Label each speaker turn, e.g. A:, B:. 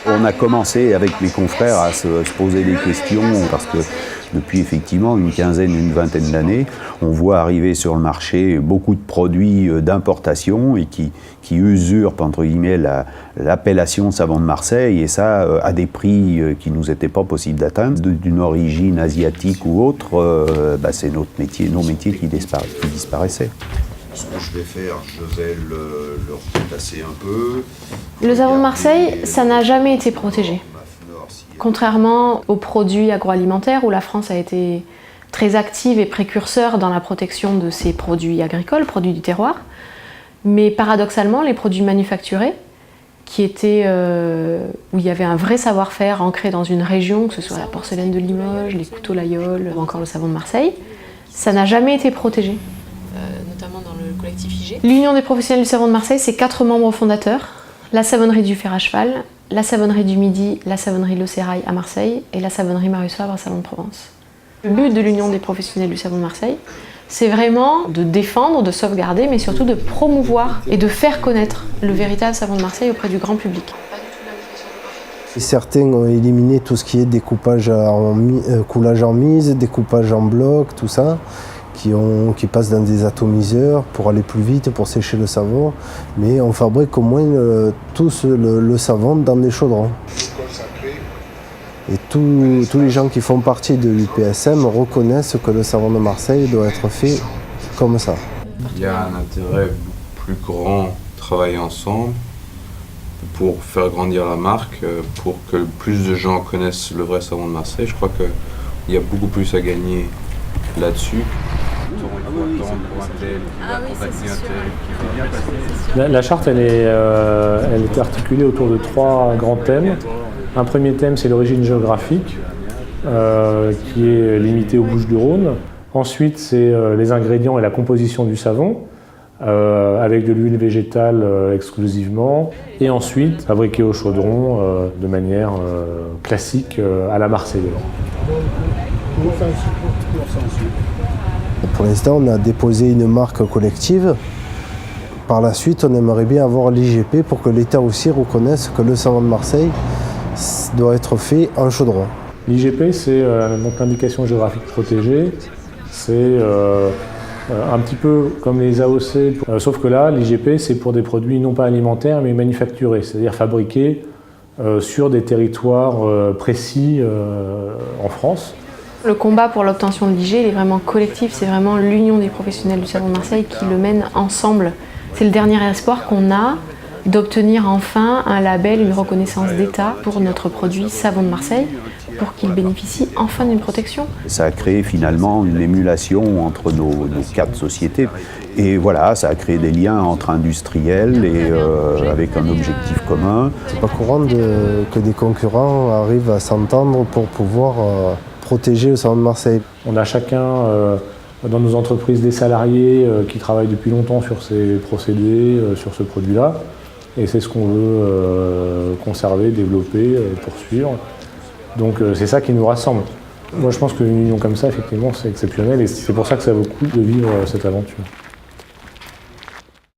A: On a commencé avec mes confrères à se poser des questions parce que depuis effectivement une quinzaine, une vingtaine d'années, on voit arriver sur le marché beaucoup de produits d'importation et qui usurpent entre guillemets l'appellation savon de Marseille, et ça à des prix qui nous étaient pas possible d'atteindre, d'une origine asiatique ou autre. C'est nos métiers qui disparaissaient.
B: Ce que je vais faire, je vais le retasser un peu.
C: Le savon de Marseille, ça n'a jamais été protégé. Contrairement aux produits agroalimentaires où la France a été très active et précurseur dans la protection de ces produits agricoles, produits du terroir. Mais paradoxalement, les produits manufacturés, qui étaient, où il y avait un vrai savoir-faire ancré dans une région, que ce soit la porcelaine de Limoges, les couteaux Layol ou encore le savon de Marseille, ça n'a jamais été protégé. Notamment dans le collectif IG. L'Union des professionnels du savon de Marseille, c'est 4 membres fondateurs. La savonnerie du Fer à Cheval, la savonnerie du Midi, la savonnerie Le Sérail à Marseille et la savonnerie Marius Fabre à Savon de Provence. Le but de l'Union des professionnels du savon de Marseille, c'est vraiment de défendre, de sauvegarder, mais surtout de promouvoir et de faire connaître le véritable savon de Marseille auprès du grand public.
D: Certains ont éliminé tout ce qui est découpage coulage en mise, découpage en bloc, tout ça, qui passent dans des atomiseurs pour aller plus vite, pour sécher le savon. Mais on fabrique au moins tous le savon dans des chaudrons. Et tous les gens qui font partie de l'UPSM reconnaissent que le savon de Marseille doit être fait comme ça.
E: Il y a un intérêt plus grand de travailler ensemble pour faire grandir la marque, pour que plus de gens connaissent le vrai savon de Marseille. Je crois qu'il y a beaucoup plus à gagner là-dessus.
F: La charte, elle est articulée autour de 3 grands thèmes. Un premier thème, c'est l'origine géographique, qui est limitée aux Bouches-du-Rhône. Ensuite, c'est les ingrédients et la composition du savon, avec de l'huile végétale exclusivement. Et ensuite, fabriqué au chaudron de manière classique à la Marseillaise.
D: Pour l'instant, on a déposé une marque collective. Par la suite, on aimerait bien avoir l'IGP pour que l'État aussi reconnaisse que le savon de Marseille doit être fait en chaudron.
F: L'IGP, c'est donc l'indication géographique protégée. C'est un petit peu comme les AOC, sauf que là, l'IGP, c'est pour des produits non pas alimentaires, mais manufacturés, c'est-à-dire fabriqués sur des territoires précis en France.
C: Le combat pour l'obtention de l'IG, il est vraiment collectif, c'est vraiment l'Union des professionnels du savon de Marseille qui le mène ensemble. C'est le dernier espoir qu'on a d'obtenir enfin un label, une reconnaissance d'État pour notre produit savon de Marseille, pour qu'il bénéficie enfin d'une protection.
A: Ça a créé finalement une émulation entre nos 4 sociétés. Et voilà, ça a créé des liens entre industriels et avec un objectif commun.
D: C'est pas courant que des concurrents arrivent à s'entendre pour pouvoir protéger le savon de Marseille.
F: On a chacun dans nos entreprises des salariés qui travaillent depuis longtemps sur ces procédés, sur ce produit-là. Et c'est ce qu'on veut conserver, développer, poursuivre. Donc c'est ça qui nous rassemble. Moi je pense qu'une union comme ça, effectivement, c'est exceptionnel et c'est pour ça que ça vaut le coup de vivre cette aventure.